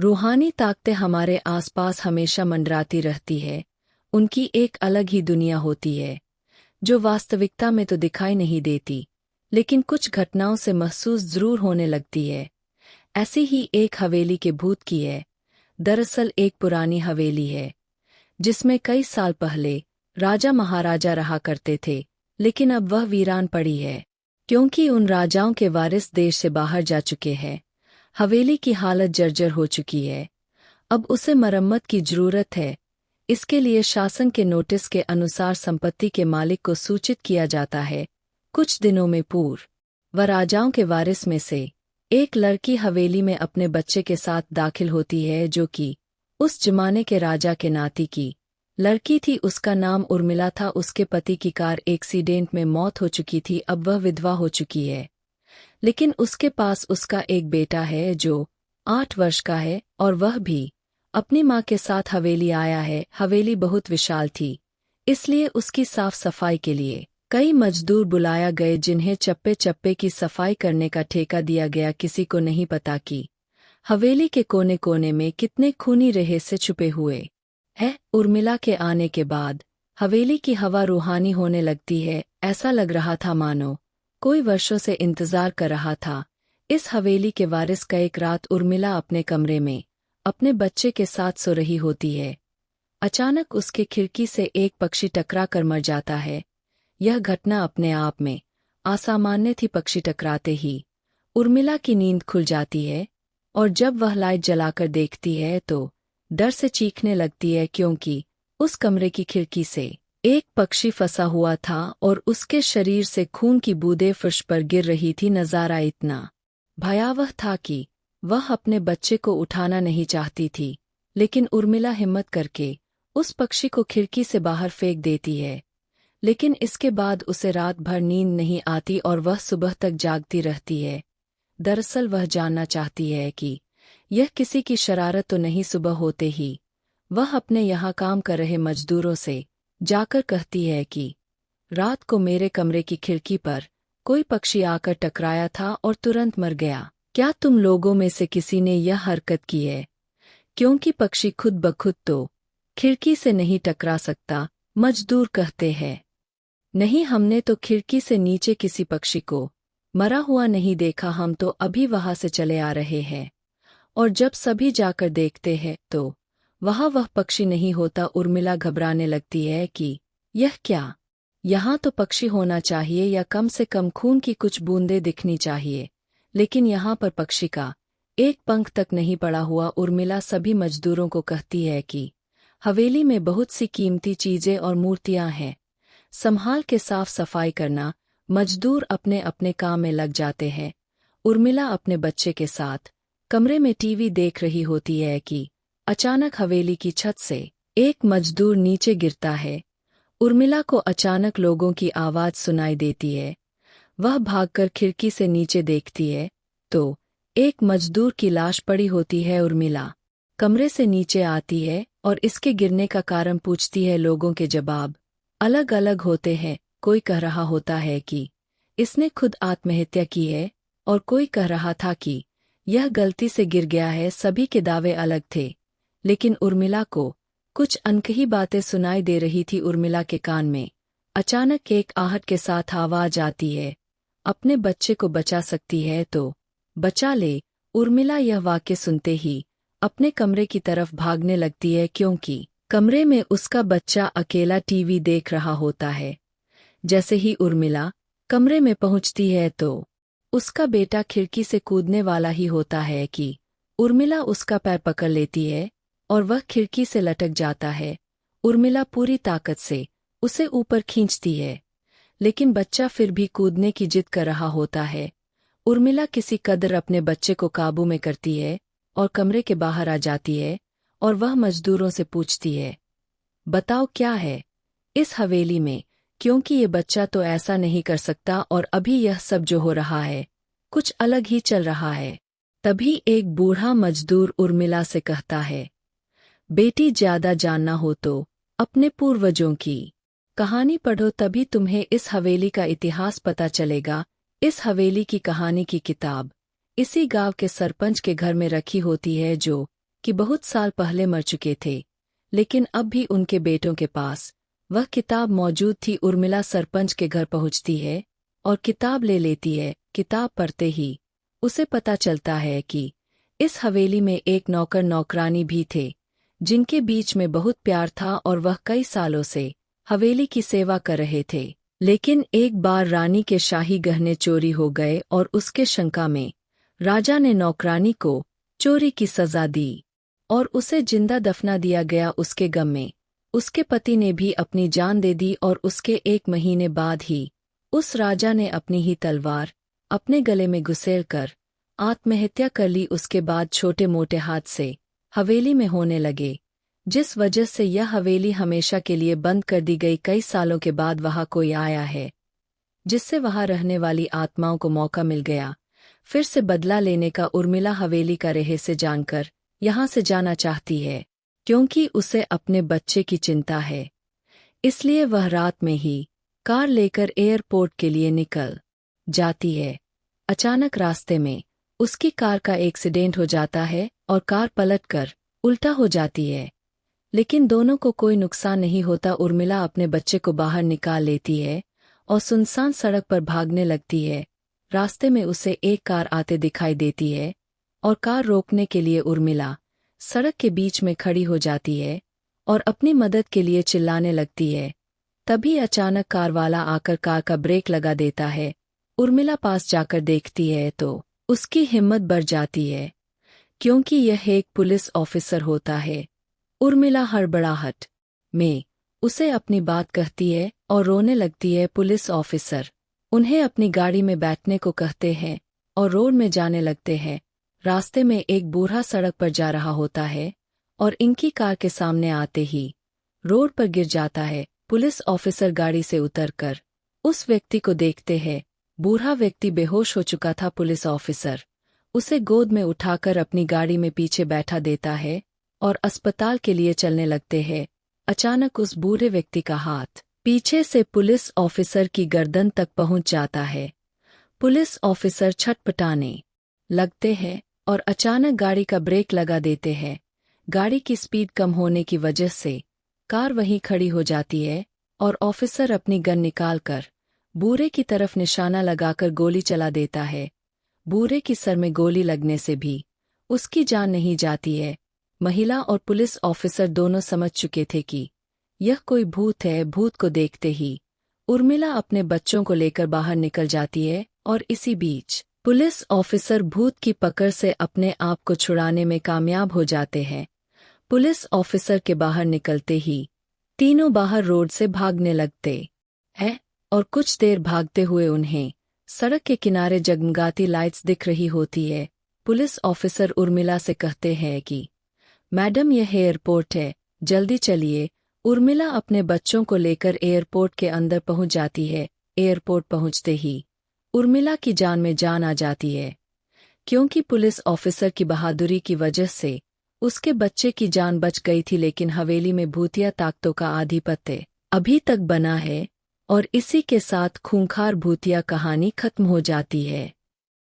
रूहानी ताकतें हमारे आसपास हमेशा मंडराती रहती है। उनकी एक अलग ही दुनिया होती है जो वास्तविकता में तो दिखाई नहीं देती, लेकिन कुछ घटनाओं से महसूस जरूर होने लगती है। ऐसी ही एक हवेली के भूत की है। दरअसल एक पुरानी हवेली है जिसमें कई साल पहले राजा महाराजा रहा करते थे, लेकिन अब वह वीरान पड़ी है क्योंकि उन राजाओं के वारिस देश से बाहर जा चुके हैं। हवेली की हालत जर्जर हो चुकी है। अब उसे मरम्मत की जरूरत है। इसके लिए शासन के नोटिस के अनुसार संपत्ति के मालिक को सूचित किया जाता है। कुछ दिनों में पूर्व व राजाओं के वारिस में से एक लड़की हवेली में अपने बच्चे के साथ दाखिल होती है, जो कि उस जमाने के राजा के नाती की लड़की थी। उसका नाम उर्मिला था। उसके पति की कार एक्सीडेंट में मौत हो चुकी थी। अब वह विधवा हो चुकी है, लेकिन उसके पास उसका एक बेटा है जो 8 वर्ष का है और वह भी अपनी माँ के साथ हवेली आया है। हवेली बहुत विशाल थी, इसलिए उसकी साफ सफाई के लिए कई मजदूर बुलाया गए जिन्हें चप्पे चप्पे की सफाई करने का ठेका दिया गया। किसी को नहीं पता कि हवेली के कोने कोने में कितने खूनी रहस्य छुपे हुए हैं। उर्मिला के आने के बाद हवेली की हवा रूहानी होने लगती है। ऐसा लग रहा था मानो कोई वर्षों से इंतजार कर रहा था। इस हवेली के वारिस का एक रात उर्मिला अपने कमरे में अपने बच्चे के साथ सो रही होती है। अचानक उसके खिड़की से एक पक्षी टकरा कर मर जाता है। यह घटना अपने आप में असामान्य थी। पक्षी टकराते ही उर्मिला की नींद खुल जाती है और जब वह लाइट जलाकर देखती है तो डर से चीखने लगती है, क्योंकि उस कमरे की खिड़की से एक पक्षी फंसा हुआ था और उसके शरीर से खून की बूंदें फर्श पर गिर रही थी। नजारा इतना भयावह था कि वह अपने बच्चे को उठाना नहीं चाहती थी, लेकिन उर्मिला हिम्मत करके उस पक्षी को खिड़की से बाहर फेंक देती है। लेकिन इसके बाद उसे रात भर नींद नहीं आती और वह सुबह तक जागती रहती है। दरअसल वह जानना चाहती है कि यह किसी की शरारत तो नहीं। सुबह होते ही वह अपने यहाँ काम कर रहे मजदूरों से जाकर कहती है कि रात को मेरे कमरे की खिड़की पर कोई पक्षी आकर टकराया था और तुरंत मर गया। क्या तुम लोगों में से किसी ने यह हरकत की है? क्योंकि पक्षी खुद ब खुद तो खिड़की से नहीं टकरा सकता, मजदूर कहते हैं। नहीं, हमने तो खिड़की से नीचे किसी पक्षी को मरा हुआ नहीं देखा। हम तो अभी वहां से चले आ रहे हैं और जब सभी जाकर देखते हैं तो वहां वह पक्षी नहीं होता। उर्मिला घबराने लगती है कि यह क्या, यहाँ तो पक्षी होना चाहिए या कम से कम खून की कुछ बूंदें दिखनी चाहिए, लेकिन यहाँ पर पक्षी का एक पंख तक नहीं पड़ा हुआ। उर्मिला सभी मजदूरों को कहती है कि हवेली में बहुत सी कीमती चीजें और मूर्तियां हैं, संभाल के साफ सफाई करना। मजदूर अपने अपने काम में लग जाते हैं। उर्मिला अपने बच्चे के साथ कमरे में टीवी देख रही होती है कि अचानक हवेली की छत से एक मजदूर नीचे गिरता है। उर्मिला को अचानक लोगों की आवाज सुनाई देती है। वह भागकर खिड़की से नीचे देखती है तो एक मजदूर की लाश पड़ी होती है। उर्मिला कमरे से नीचे आती है और इसके गिरने का कारण पूछती है। लोगों के जवाब अलग अलग होते हैं। कोई कह रहा होता है कि इसने खुद आत्महत्या की है और कोई कह रहा था कि यह गलती से गिर गया है। सभी के दावे अलग थे, लेकिन उर्मिला को कुछ अनकही बातें सुनाई दे रही थी। उर्मिला के कान में अचानक एक आहट के साथ आवाज आती है, अपने बच्चे को बचा सकती है तो बचा ले। उर्मिला यह वाक्य सुनते ही अपने कमरे की तरफ भागने लगती है, क्योंकि कमरे में उसका बच्चा अकेला टीवी देख रहा होता है। जैसे ही उर्मिला कमरे में पहुंचती है तो उसका बेटा खिड़की से कूदने वाला ही होता है कि उर्मिला उसका पैर पकड़ लेती है और वह खिड़की से लटक जाता है। उर्मिला पूरी ताकत से उसे ऊपर खींचती है, लेकिन बच्चा फिर भी कूदने की जिद कर रहा होता है। उर्मिला किसी कदर अपने बच्चे को काबू में करती है और कमरे के बाहर आ जाती है और वह मजदूरों से पूछती है, बताओ क्या है इस हवेली में, क्योंकि ये बच्चा तो ऐसा नहीं कर सकता और अभी यह सब जो हो रहा है कुछ अलग ही चल रहा है। तभी एक बूढ़ा मजदूर उर्मिला से कहता है, बेटी, ज्यादा जानना हो तो अपने पूर्वजों की कहानी पढ़ो, तभी तुम्हें इस हवेली का इतिहास पता चलेगा। इस हवेली की कहानी की किताब इसी गांव के सरपंच के घर में रखी होती है, जो कि बहुत साल पहले मर चुके थे, लेकिन अब भी उनके बेटों के पास वह किताब मौजूद थी। उर्मिला सरपंच के घर पहुंचती है और किताब ले लेती है। किताब पढ़ते ही उसे पता चलता है कि इस हवेली में एक नौकर नौकरानी भी थे, जिनके बीच में बहुत प्यार था और वह कई सालों से हवेली की सेवा कर रहे थे। लेकिन एक बार रानी के शाही गहने चोरी हो गए और उसके शंका में राजा ने नौकरानी को चोरी की सजा दी और उसे जिंदा दफना दिया गया। उसके गम में उसके पति ने भी अपनी जान दे दी और उसके 1 महीने बाद ही उस राजा ने अपनी ही तलवार अपने गले में घुसेड़ कर आत्महत्या कर ली। उसके बाद छोटे मोटे हादसे हवेली में होने लगे, जिस वजह से यह हवेली हमेशा के लिए बंद कर दी गई। कई सालों के बाद वहाँ कोई आया है, जिससे वहाँ रहने वाली आत्माओं को मौका मिल गया फिर से बदला लेने का। उर्मिला हवेली का रहस्य जानकर यहाँ से जाना चाहती है, क्योंकि उसे अपने बच्चे की चिंता है। इसलिए वह रात में ही कार लेकर एयरपोर्ट के लिए निकल जाती है। अचानक रास्ते में उसकी कार का एक्सीडेंट हो जाता है और कार पलटकर उल्टा हो जाती है, लेकिन दोनों को कोई नुकसान नहीं होता। उर्मिला अपने बच्चे को बाहर निकाल लेती है और सुनसान सड़क पर भागने लगती है। रास्ते में उसे एक कार आते दिखाई देती है और कार रोकने के लिए उर्मिला सड़क के बीच में खड़ी हो जाती है और अपनी मदद के लिए चिल्लाने लगती है। तभी अचानक कार वाला आकर कार का ब्रेक लगा देता है। उर्मिला पास जाकर देखती है तो उसकी हिम्मत बढ़ जाती है, क्योंकि यह एक पुलिस ऑफिसर होता है। उर्मिला हड़बड़ाहट में उसे अपनी बात कहती है और रोने लगती है। पुलिस ऑफिसर उन्हें अपनी गाड़ी में बैठने को कहते हैं और रोड में जाने लगते हैं। रास्ते में एक बूढ़ा सड़क पर जा रहा होता है और इनकी कार के सामने आते ही रोड पर गिर जाता है। पुलिस ऑफिसर गाड़ी से उतरकर उस व्यक्ति को देखते हैं। बूढ़ा व्यक्ति बेहोश हो चुका था। पुलिस ऑफिसर उसे गोद में उठाकर अपनी गाड़ी में पीछे बैठा देता है और अस्पताल के लिए चलने लगते हैं। अचानक उस बूढ़े व्यक्ति का हाथ पीछे से पुलिस ऑफिसर की गर्दन तक पहुंच जाता है। पुलिस ऑफिसर छटपटाने लगते हैं और अचानक गाड़ी का ब्रेक लगा देते हैं। गाड़ी की स्पीड कम होने की वजह से कार वहीं खड़ी हो जाती है और ऑफिसर अपनी गन निकालकर बूढ़े की तरफ निशाना लगाकर गोली चला देता है। बूढ़े की सर में गोली लगने से भी उसकी जान नहीं जाती है। महिला और पुलिस ऑफिसर दोनों समझ चुके थे कि यह कोई भूत है। भूत को देखते ही उर्मिला अपने बच्चों को लेकर बाहर निकल जाती है और इसी बीच पुलिस ऑफिसर भूत की पकड़ से अपने आप को छुड़ाने में कामयाब हो जाते हैं। पुलिस ऑफिसर के बाहर निकलते ही तीनों बाहर रोड से भागने लगते हैं और कुछ देर भागते हुए उन्हें सड़क के किनारे जगमगाती लाइट्स दिख रही होती है। पुलिस ऑफिसर उर्मिला से कहते हैं कि मैडम, यह एयरपोर्ट है, जल्दी चलिए। उर्मिला अपने बच्चों को लेकर एयरपोर्ट के अंदर पहुंच जाती है। एयरपोर्ट पहुंचते ही उर्मिला की जान में जान आ जाती है, क्योंकि पुलिस ऑफिसर की बहादुरी की वजह से उसके बच्चे की जान बच गई थी। लेकिन हवेली में भूतिया ताकतों का आधिपत्य अभी तक बना है और इसी के साथ खूंखार भूतिया कहानी खत्म हो जाती है।